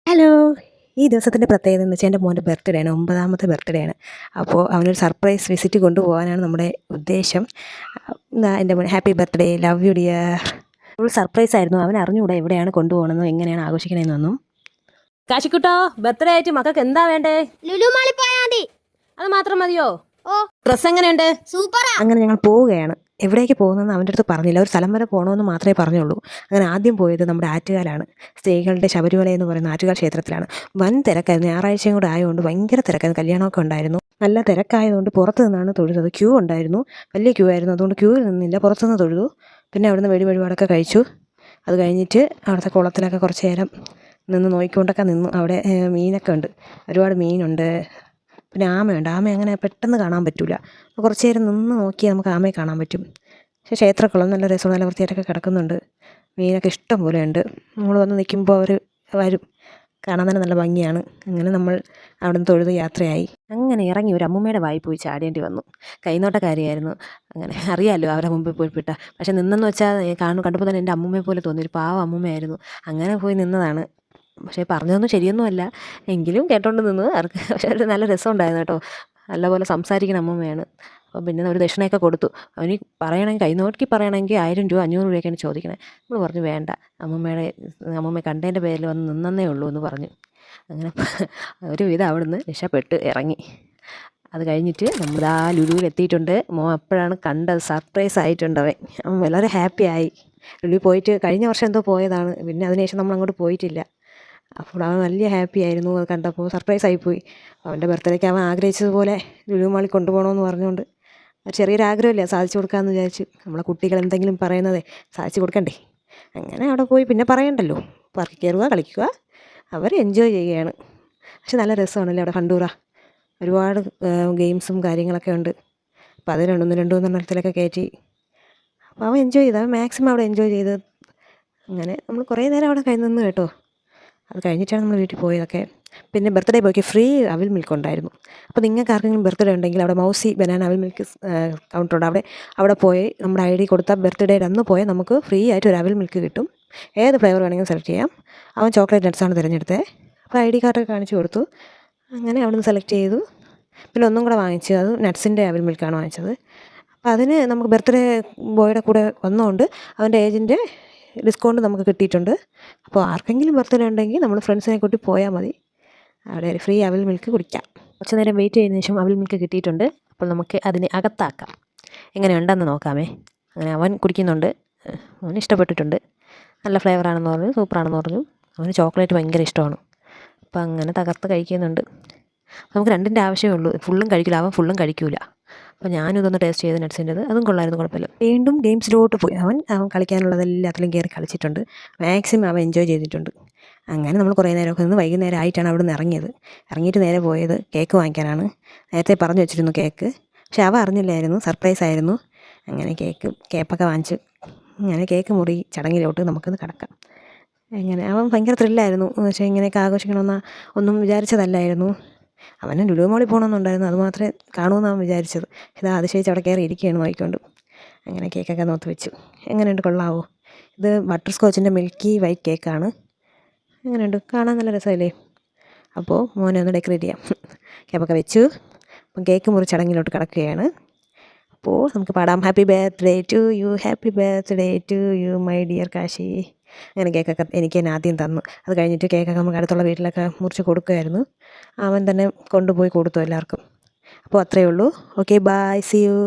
Hello! ഈ ദിവസത്തിൻ്റെ പ്രത്യേകത എന്ന് വെച്ചാൽ എൻ്റെ മോൻ്റെ ബർത്ത്ഡേ ആണ്. 9ാമത്തെ ബർത്ത്ഡേ ആണ്. അപ്പോൾ അവനൊരു സർപ്രൈസ് വിസിറ്റ് കൊണ്ടുപോകാനാണ് നമ്മുടെ ഉദ്ദേശം. ഇതാ എൻ്റെ മോൻ happy birthday, love you dear. Full surprise ആയിരുന്നു. അവൻ അറിഞ്ഞുകൂടാ എവിടെയാണ് കൊണ്ടുപോകണമെന്നും എങ്ങനെയാണ് ആഘോഷിക്കണമെന്നൊന്നും. കാശിക്കുട്ടോ, ബർത്ത്ഡേ ആയിട്ട് മക്കൾക്ക് എന്താ വേണ്ടേ? ലുലു മാളിൽ പോയാൽ മതി. അത് മാത്രം മതിയോ? ഓ, ഡ്രസ്സ് എങ്ങനെയുണ്ട്? സൂപ്പറാ. അങ്ങനെ ഞങ്ങൾ പോവുകയാണ്. എവിടേക്ക് പോകുന്നതെന്ന് അവൻ്റെ അടുത്ത് പറഞ്ഞില്ല. ഒരു സ്ഥലം വരെ പോകണമെന്ന് മാത്രമേ പറഞ്ഞുള്ളൂ. അങ്ങനെ ആദ്യം പോയത് നമ്മുടെ ആറ്റുകാലാണ്. സ്ത്രീകളുടെ ശബരിമല എന്ന് പറയുന്ന ആറ്റുകാൽ ക്ഷേത്രത്തിലാണ്. വൻ തിരക്കായിരുന്നു. ഞായറാഴ്ചയും കൂടെ ആയതുകൊണ്ട് ഭയങ്കര തിരക്കായിരുന്നു. കല്യാണമൊക്കെ ഉണ്ടായിരുന്നു. നല്ല തിരക്കായതുകൊണ്ട് പുറത്ത് നിന്നാണ് തൊഴുതത്. ക്യൂ ഉണ്ടായിരുന്നു, വലിയ ക്യൂ ആയിരുന്നു. അതുകൊണ്ട് ക്യൂവിൽ നിന്നില്ല, പുറത്തുനിന്ന് തൊഴുതു. പിന്നെ അവിടുന്ന് വഴിപാടൊക്കെ കഴിച്ചു. അത് കഴിഞ്ഞിട്ട് അവിടുത്തെ കുളത്തിലൊക്കെ കുറച്ച് നേരം നിന്ന് നോക്കിക്കൊണ്ടൊക്കെ നിന്നു. അവിടെ മീനൊക്കെ ഉണ്ട്, ഒരുപാട് മീനുണ്ട്. പിന്നെ ആമയുണ്ട്. ആമ അങ്ങനെ പെട്ടെന്ന് കാണാൻ പറ്റില്ല. കുറച്ച് നേരം നിന്ന് നോക്കിയാൽ നമുക്ക് ആമയെ കാണാൻ പറ്റും. പക്ഷേ ക്ഷേത്രക്കുളം നല്ല രസം, നല്ല വൃത്തിയായിട്ടൊക്കെ കിടക്കുന്നുണ്ട്. മീനൊക്കെ ഇഷ്ടം പോലെ ഉണ്ട്. നമ്മൾ വന്ന് നിൽക്കുമ്പോൾ അവർ വരും. കാണാൻ തന്നെ നല്ല ഭംഗിയാണ്. അങ്ങനെ നമ്മൾ അവിടെ നിന്ന് തൊഴുത് യാത്രയായി. അങ്ങനെ ഇറങ്ങി ഒരു അമ്മൂമ്മയുടെ വായി പോയി ചാടേണ്ടി വന്നു. കൈനോട്ടക്കാരിയായിരുന്നു. അങ്ങനെ അറിയാമല്ലോ അവരുടെ മുമ്പിൽ പോയി പെട്ട. പക്ഷേ നിന്നെന്ന് വെച്ചാൽ കണ്ടപ്പോൾ തന്നെ എൻ്റെ അമ്മൂമ്മയെ പോലെ തോന്നി. ഒരു പാവം അമ്മൂമ്മയായിരുന്നു. അങ്ങനെ പോയി നിന്നതാണ്. പക്ഷേ പറഞ്ഞതൊന്നും ശരിയൊന്നുമല്ല, എങ്കിലും കേട്ടോണ്ട് നിന്ന്. പക്ഷേ ഒരു നല്ല രസമുണ്ടായിരുന്നു കേട്ടോ. നല്ലപോലെ സംസാരിക്കുന്ന അമ്മമ്മയാണ്. അപ്പോൾ പിന്നെ ഒരു ദക്ഷിണയൊക്കെ കൊടുത്തു. അവന് പറയണമെങ്കിൽ കൈനോക്കി പറയണമെങ്കിൽ 1000 രൂപ 500 രൂപയൊക്കെയാണ് ചോദിക്കണേ. നമ്മൾ പറഞ്ഞു വേണ്ട, അമ്മമ്മയെ കണ്ടതിൻ്റെ പേരിൽ വന്ന് നിന്നേ ഉള്ളൂ എന്ന് പറഞ്ഞു. അങ്ങനെ ഒരുവിധം അവിടുന്ന് രക്ഷപ്പെട്ട് ഇറങ്ങി. അത് കഴിഞ്ഞിട്ട് നമ്മൾ ആ ലുലുവിൽ എത്തിയിട്ടുണ്ട്. അപ്പോഴാണ് കണ്ടത്. സർപ്രൈസ് ആയിട്ടുണ്ട് അവൻ വളരെ ഹാപ്പിയായി. ലുലു പോയിട്ട് കഴിഞ്ഞ വർഷം എന്തോ പോയതാണ്. പിന്നെ അതിനുശേഷം നമ്മൾ അങ്ങോട്ട് പോയിട്ടില്ല. അപ്പോൾ അവൻ വലിയ ഹാപ്പി ആയിരുന്നു. അത് കണ്ടപ്പോൾ സർപ്രൈസ് ആയിപ്പോയി. അവൻ്റെ ബർത്ത്ഡേക്ക് അവൻ ആഗ്രഹിച്ചതുപോലെ ലുലു മാളിൽ കൊണ്ടുപോകണമെന്ന് പറഞ്ഞുകൊണ്ട് ചെറിയൊരു ആഗ്രഹമില്ല, സാധിച്ചു കൊടുക്കാമെന്ന് വിചാരിച്ചു. നമ്മളെ കുട്ടികൾ എന്തെങ്കിലും പറയുന്നതേ സാധിച്ചു കൊടുക്കണ്ടേ. അങ്ങനെ അവിടെ പോയി പിന്നെ പറയണ്ടല്ലോ, പാർക്കിൽ കയറുക, കളിക്കുക, അവർ എൻജോയ് ചെയ്യുകയാണ്. പക്ഷെ നല്ല രസമാണല്ലേ അവിടെ കണ്ടൂറ. ഒരുപാട് ഗെയിംസും കാര്യങ്ങളൊക്കെ ഉണ്ട്. അപ്പോൾ അത് രണ്ടെണ്ണത്തിലൊക്കെ കയറ്റി. അപ്പോൾ അവൻ എൻജോയ് ചെയ്ത്, അവൻ മാക്സിമം അവിടെ എൻജോയ് ചെയ്ത്. അങ്ങനെ നമ്മൾ കുറേ നേരം അവിടെ നിന്ന് കേട്ടോ. അത് കഴിഞ്ഞിട്ടാണ് നമ്മൾ വീട്ടിൽ പോയതൊക്കെ. പിന്നെ ബർത്ത്ഡേ ബോയ്ക്ക് ഫ്രീ അവിൽ മിൽക്ക് ഉണ്ടായിരുന്നു. അപ്പോൾ നിങ്ങൾക്ക് ആർക്കെങ്കിലും ബർത്ത്ഡേ ഉണ്ടെങ്കിൽ അവിടെ മൗസി ബനാന അവിൽ മിൽക്ക് കൗണ്ടറുണ്ട്. അവിടെ പോയി നമ്മുടെ ID കൊടുത്താൽ ബർത്ത്ഡേയുടെ അന്ന് പോയാൽ നമുക്ക് ഫ്രീ ആയിട്ട് ഒരു അവിൽ മിൽക്ക് കിട്ടും. ഏത് ഫ്ലേവർ വേണമെങ്കിലും സെലക്ട് ചെയ്യാം. അവൻ ചോക്ലേറ്റ് നട്ട്സാണ് തിരഞ്ഞെടുത്തത്. അപ്പോൾ ID കാർഡൊക്കെ കാണിച്ചു കൊടുത്തു. അങ്ങനെ അവിടെ നിന്ന് സെലക്ട് ചെയ്തു. പിന്നെ ഒന്നും കൂടെ വാങ്ങിച്ചു. അത് നട്ട്സിൻ്റെ അവിൽ മിൽക്കാണ് വാങ്ങിച്ചത്. അപ്പോൾ അതിന് നമുക്ക് ബർത്ത്ഡേ ബോയുടെ കൂടെ വന്നതുകൊണ്ട് അവൻ്റെ ഏജിൻ്റെ ഡിസ്കൗണ്ട് നമുക്ക് കിട്ടിയിട്ടുണ്ട്. അപ്പോൾ ആർക്കെങ്കിലും ബർത്ത്ഡേ ഉണ്ടെങ്കിൽ നമ്മൾ ഫ്രണ്ട്സിനെ കൂട്ടി പോയാൽ മതി. അവിടെ ഫ്രീ അവിൽ മിൽക്ക് കുടിക്കാം. കുറച്ച് നേരം വെയിറ്റ് ചെയ്തതിന് ശേഷം അവിൽ മിൽക്ക് കിട്ടിയിട്ടുണ്ട്. അപ്പോൾ നമുക്ക് അതിനെ അകത്താക്കാം. എങ്ങനെയുണ്ടെന്ന് നോക്കാമേ. അങ്ങനെ അവൻ കുടിക്കുന്നുണ്ട്. അവന് ഇഷ്ടപ്പെട്ടിട്ടുണ്ട്. നല്ല ഫ്ലേവറാണെന്ന് പറഞ്ഞു, സൂപ്പറാണെന്ന് പറഞ്ഞു. അവന് ചോക്ലേറ്റ് ഭയങ്കര ഇഷ്ടമാണ്. അപ്പോൾ അങ്ങനെ തകർത്ത് കഴിക്കുന്നുണ്ട്. നമുക്ക് രണ്ടിൻ്റെ ആവശ്യമേ ഉള്ളൂ. ഫുള്ളും കഴിക്കില്ല, അവൻ ഫുള്ളും കഴിക്കില്ല. അപ്പോൾ ഞാനിതൊന്ന് ടേസ്റ്റ് ചെയ്ത് നട്ട്സിൻ്റെത്, അതും കൊള്ളായിരുന്നു, കുഴപ്പമില്ല. വീണ്ടും ഗെയിംസിലോട്ട് പോയി. അവൻ കളിക്കാനുള്ളതെല്ലാത്തിലും കയറി കളിച്ചിട്ടുണ്ട്. മാക്സിമം അവൻ എൻജോയ് ചെയ്തിട്ടുണ്ട്. അങ്ങനെ നമ്മൾ കുറേ നേരമൊക്കെ നിന്ന് വൈകുന്നേരം ആയിട്ടാണ് അവിടെ നിന്ന് ഇറങ്ങിയിട്ട് നേരെ പോയത് കേക്ക് വാങ്ങിക്കാനാണ്. നേരത്തെ പറഞ്ഞു വെച്ചിരുന്നു കേക്ക്, പക്ഷെ അവ അറിഞ്ഞില്ലായിരുന്നു, സർപ്രൈസ് ആയിരുന്നു. അങ്ങനെ കേക്കൊക്കെ വാങ്ങിച്ച് അങ്ങനെ കേക്ക് മുറി ചടങ്ങിലോട്ട് നമുക്കൊന്ന് കടക്കാം. അങ്ങനെ അവൻ ഭയങ്കര ത്രില്ലായിരുന്നു. പക്ഷേ ഇങ്ങനെയൊക്കെ ആഘോഷിക്കണമെന്ന് ഒന്നും വിചാരിച്ചതല്ലായിരുന്നു. അവന് ലുലു മോളിൽ പോകണമെന്നുണ്ടായിരുന്നു, അത് മാത്രമേ കാണുമെന്ന് അവൻ വിചാരിച്ചത്. ഇതാ അതിശയിച്ച് അവിടെ കയറി ഇരിക്കുകയാണ് നോക്കിക്കൊണ്ട്. അങ്ങനെ കേക്കൊക്കെ നോത്ത് വെച്ചു. എങ്ങനെയുണ്ട്, കൊള്ളാവോ? ഇത് ബട്ടർ സ്കോച്ചിൻ്റെ മിൽക്കി വൈറ്റ് കേക്കാണ്. എങ്ങനെയുണ്ട്, കാണാൻ നല്ല രസമല്ലേ? അപ്പോൾ മോനെ ഒന്ന് ഡെക്കറേറ്റ് ചെയ്യാം. കേക്കൊക്കെ വെച്ചു. അപ്പം കേക്ക് മുറി ചടങ്ങിലോട്ട് കിടക്കുകയാണ്. അപ്പോൾ നമുക്ക് പാടാം. Happy birthday to you, happy birthday to you my dear Kashi. അങ്ങനെ കേക്കൊക്കെ എനിക്ക് തന്നെ ആദ്യം തന്നു. അത് കഴിഞ്ഞിട്ട് കേക്കൊക്കെ നമുക്ക് അടുത്തുള്ള വീട്ടിലൊക്കെ മുറിച്ച് കൊടുക്കുമായിരുന്നു. അവൻ തന്നെ കൊണ്ടുപോയി കൊടുത്തു എല്ലാവർക്കും. അപ്പോൾ അത്രയേ ഉള്ളൂ. Okay, bye, see U.